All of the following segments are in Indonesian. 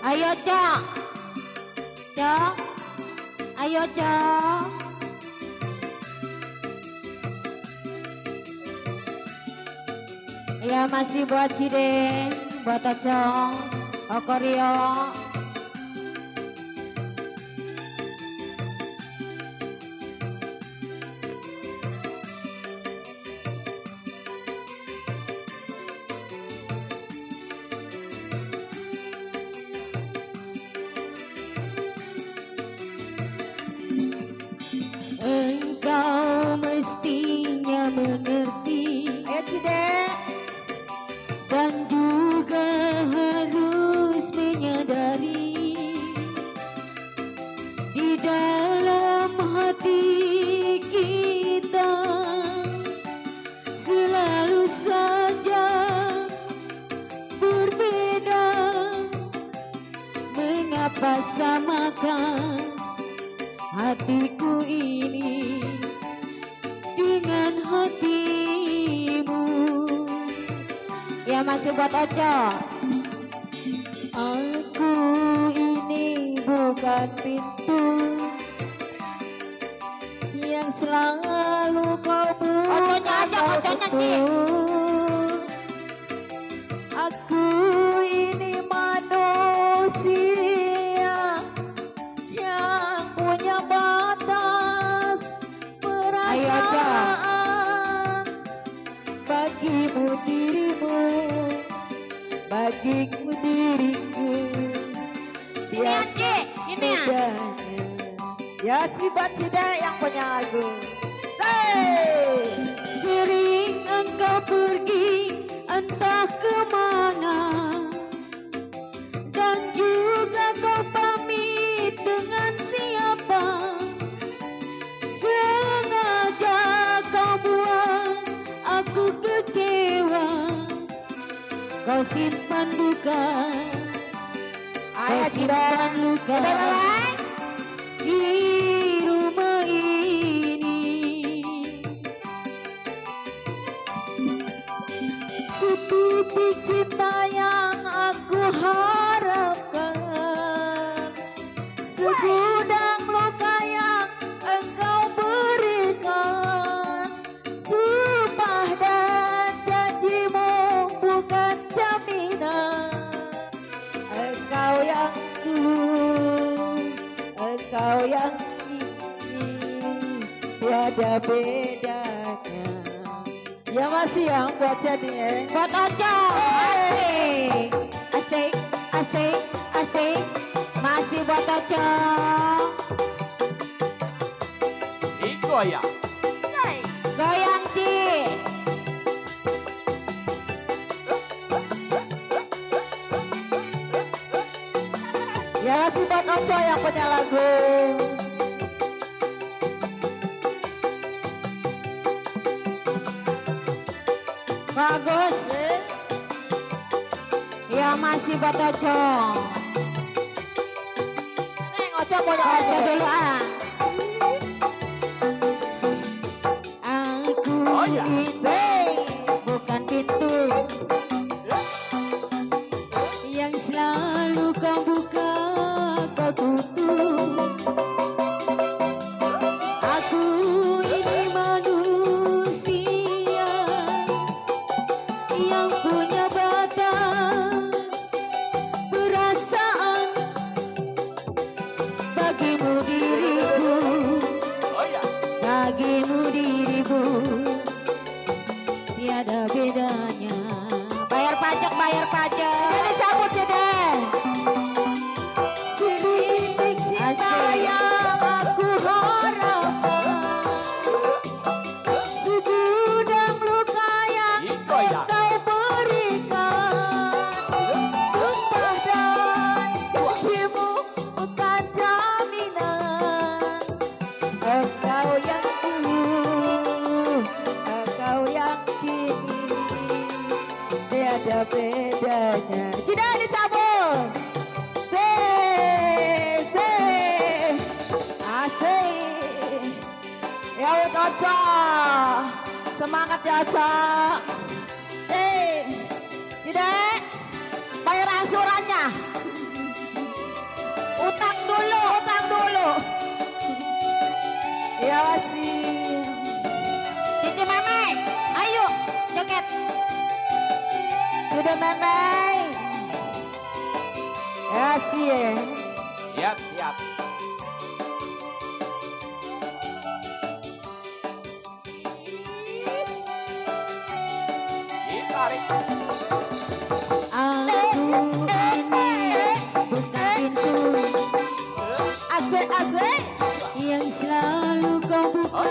Ayo Cok. Cok. Ayo Cok. Ya masih buat Cide, buat Ocong, Okorio. Engkau mestinya mengerti. Ayo Cide. Dan juga harus menyadari di dalam hati kita selalu saja berbeda. Mengapa samakan hatiku ini dengan hatimu? Ya masih buat Oco. Aku ini bukan pintu yang selalu kau Oconya aja, oconya Ci. Aku ini manusia yang punya batas Ayo, Oco. perasaan. Bagimu dirimu, bagiku diriku. Sini ya Ci, sini ya. Bedanya. Ya si Bacida yang punya lagu. Say. Sering engkau pergi entah kemana, dan juga kau pamit dengan siapa. Sengaja kau buat aku kecewa. Kau simpan duka, kau Ayo Cida. simpan luka Udah, di rumah ini. Setitik cinta yang aku harapkan, segudang luka yang engkau berikan. Sumpah dan janjimu bukan jaminan. Engkau yang dulu, engkau yang kini, tiada bedanya. Ya masih yang buat jadi Buat Oco, asik, asik, asik, asik, masih buat Oco. Goyang. Goyang Ci. ya si Bang Oco yang punya lagu. Bagus. Ya masih buat Oco. Neng Oco punya Oco lagu. dulu ah. Aku Oh, ya. ini bukan pintu yang selalu kau buka, kau tutup. Aku ini manusia yang punya batas perasaan. Bagimu diriku, Oh ya. bagimu dirimu, tiada bedanya. Bayar pajak, bayar pajak. Ini cabut ya deh. Setitik cinta Asik. yang aku harapkan, segudang luka yang Goyang. kau berikan. Sumpah dan janjimu bukan jaminan. Engkau yang dulu, engkau yang kini, tiada bedanya. Tidak dicabut. Asik. Ya wut Oco. Semangat ya Oco. Tidak. Bayar angsurannya. Memeng. Ya sih. Siap, siap. Ditarik. Aku ini bukan pintu Asik. yang selalu kau buka.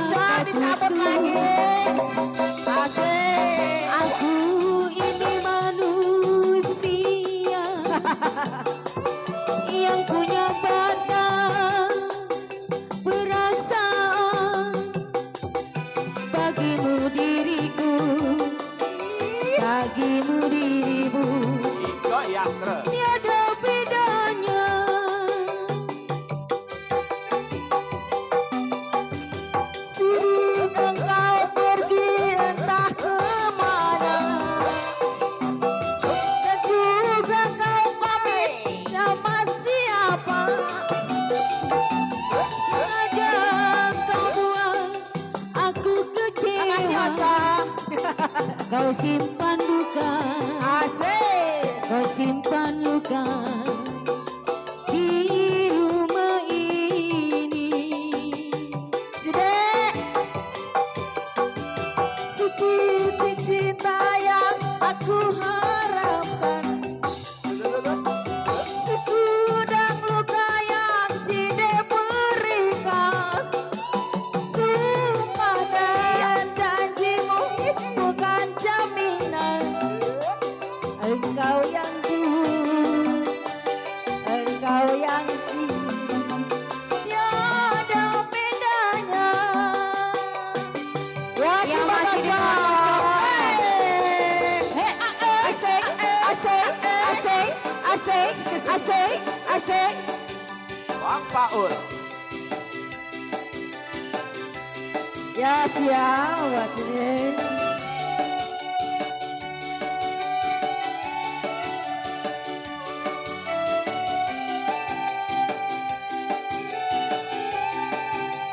Jangan dicabut lagi. Asik. Aku ini manusia yang punya batas perasaan. Bagimu diriku, bagimu dirimu, Digoyang terus. tiada bedanya. Suruh engkau pergi entah kemana. Dan juga kau pamit sama siapa. Ajak kau buat aku kecewa. Kau simpan luka, Asik. kau simpan luka di rumah ini. Dedek, sedikit cinta yang aku harapkan. Segudang luka yang Cide berikan. Sumpah dan janjimu bukan jaminan. Engkau yang dulu, engkau yang kini, tiada bedanya. Yang masih di Asik, asik, asik, asik, asik, asik. Bang Paul. Ya siap buat sini.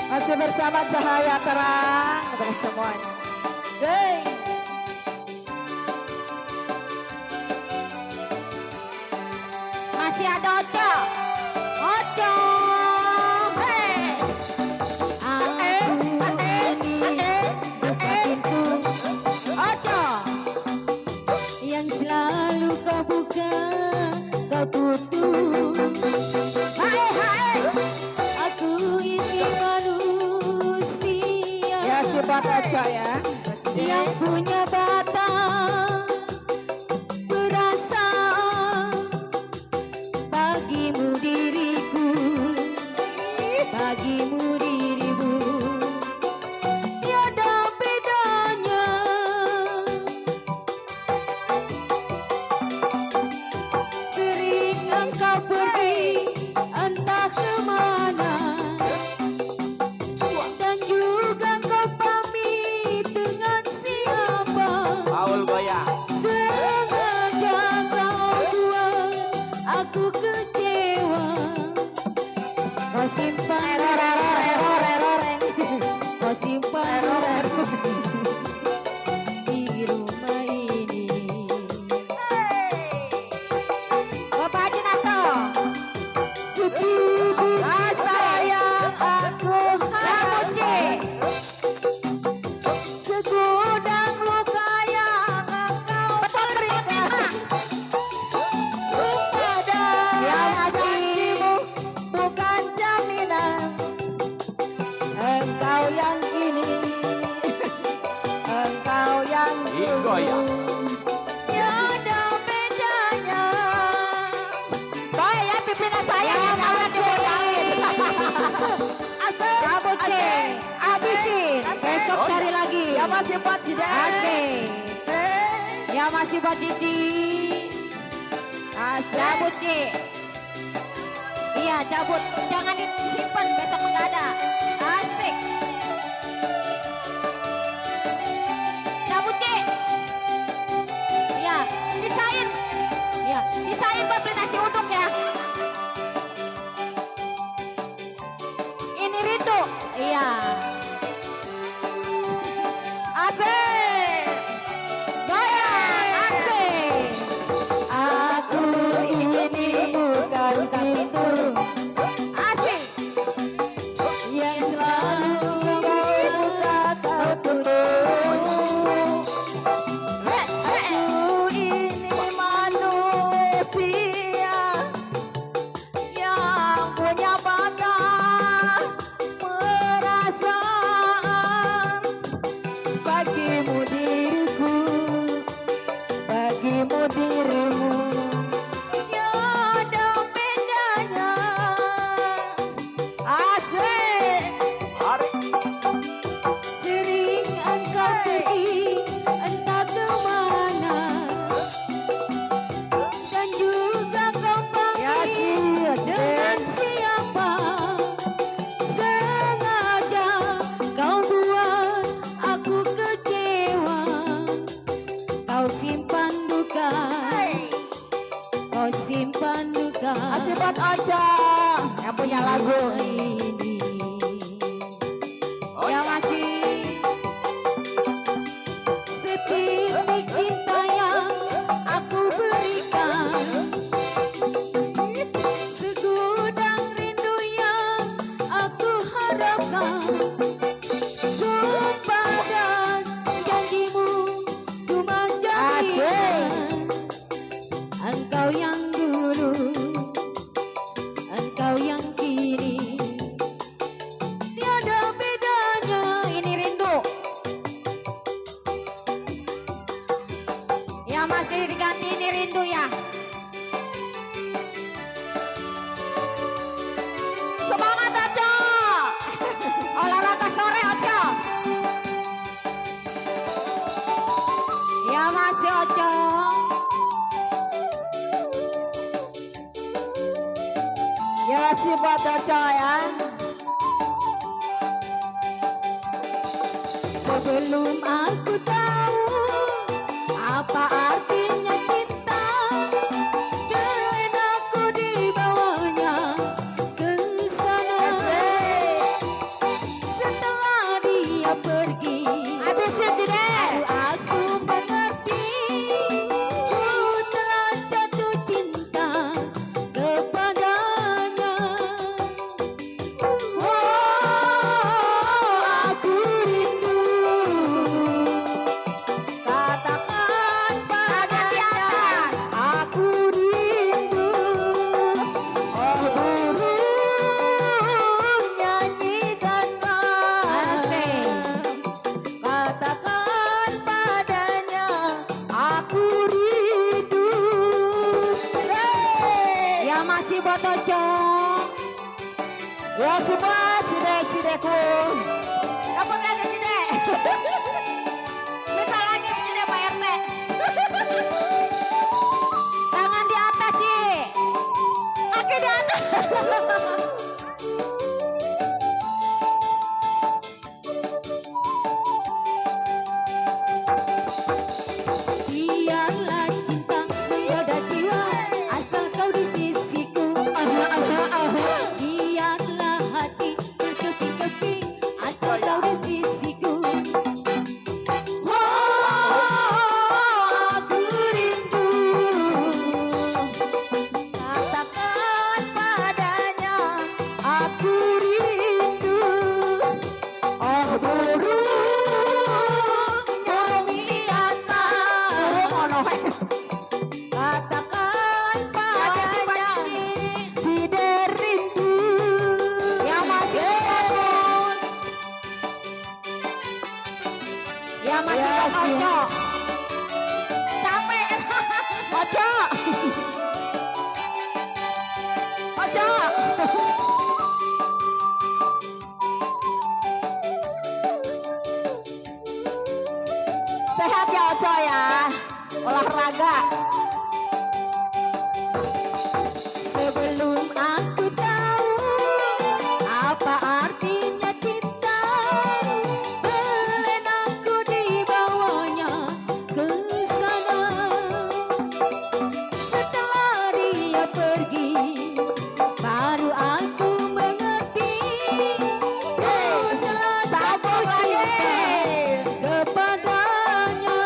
Masih bersama cahaya terang untuk semuanya. Hey. masih ada Oco. Oco. Hey. Aku ini buka pintu. Oco. Yang selalu kau buka, kau tutup. Hai hai. Aku ini manusia Ya sifat aja ya. yang punya batas perasaan. Bagimu diriku, bagimu dirimu, tiada bedanya. Sering engkau pergi entah kemana, dan juga kau pamit dengan siapa. Paul goyang. Sengaja kau buat aku kecewa. Kau simpan kau simpan di rumah ini. Bapak Haji Nato. Rasa yang aku Cabut, Ci. segudang luka yang engkau berikan. Sumpah dan Ya, masih. janjimu bukan jaminan. Engkau yang kini, engkau yang Digoyang. tiada bedanya. Baik ya pimpinan saya yang akan digoyangin. Asik, Cabut, Ci. asik, Habisin. asik. Besok cari lagi. Ya masih buat Cide. Asik. Eh, Ya masih buat Didi. asik. Cabut, Ci. Iya, cabut. Jangan disimpan, besok nggak ada. Asik. Cabut, Ci. Iya, sisain. Iya, sisain buat beli nasi uduk ya. Ini Ritu. Iya. Asik. Goyang. Asik. Kau simpan duka, kau simpan duka. Masih buat Ojo yang punya lagu. Ini. Oh Ya iya. masih setitik cinta yang aku berikan, segudang rindu yang aku harapkan. Sumpah dan janjimu ku menjadikan engkau yang dulu, engkau yang kini. Tiada bedanya, ini rindu. Ya masih diganti ini rindu ya. Semangat Ojo. Olahraga sore Ojo. Ya masih Ojo. Ya masih buat Ojo ya. Sebelum aku tahu apa artinya cinta, dan aku dibawanya ke sana. Setelah dia pergi, Habisin Jide. aku mengerti, ku telah jatuh cinta kepadanya. Aku rindu. Katakan Tangan di padanya atas. aku rindu. Oh burung nyanyikanlah. Asik. Katakan padanya aku rindu. Hey! Ya masih buat Ojo. Ya semua cide-cideku. Dapat aja cide. Minta lagi cide Pak RT. Tangan di atas sih. Kaki di atas. Biarlah cinta menggoda jiwa, asal kau di sisiku. Biarlah hati berkeping-keping, asal kau di sisiku. Aku rindu. Katakan padanya aku rindu. Oh burung yang di atas. Katakan Ada si padanya Panji. Cide rindu. Yang masih bagus. Yang masih Ya, buat sih. Ojo. Capek. Ojo. Ojo. Sehat ya Ojo ya. Olahraga. Sebelum aku tahu apa artinya cinta, belen aku dibawanya ke sana. Setelah dia pergi, baru aku mengerti, ku telah jatuh cinta kepadanya.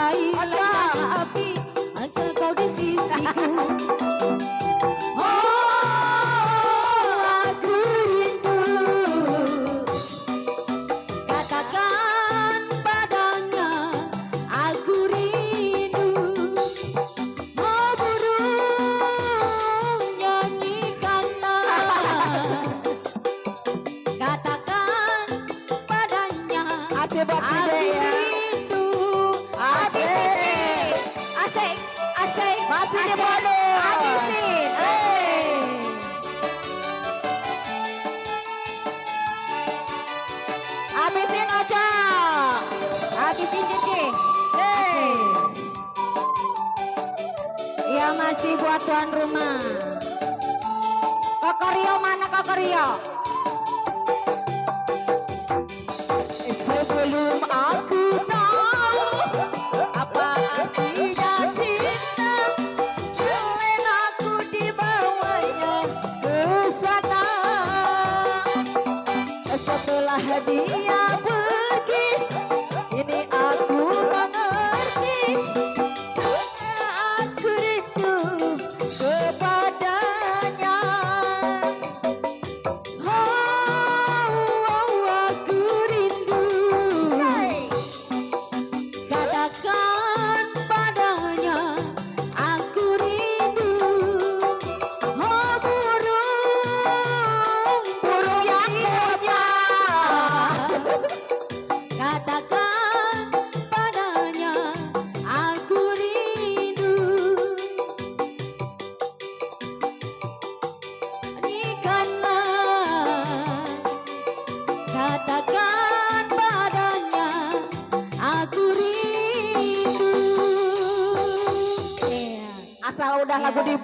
bagai layang api asal kau di sisiku. Oh, aku rindu. Katakan padanya aku rindu. Oh burung nyanyikanlah. Katakan padanya Asik buat si aku Dek ya. rindu. Asik. Asik, asik, Masih di asik. bonus. Habisin, asik. Habisin aja. Habisin Cici. Hey. Ya masih buat tuan rumah. Kokorio mana Kokorio? Sebelum aku tahu apa artinya cinta, ingin aku dibawanya ke sana. Setelah dia pergi, ini aku mengerti. Aku rindu kepadanya. Aku rindu. Katakan padanya aku rindu. Oh burung Yang punya. katakan padanya aku rindu. Nyanyikanlah. Katakan padanya aku rindu. Asal udah lagu di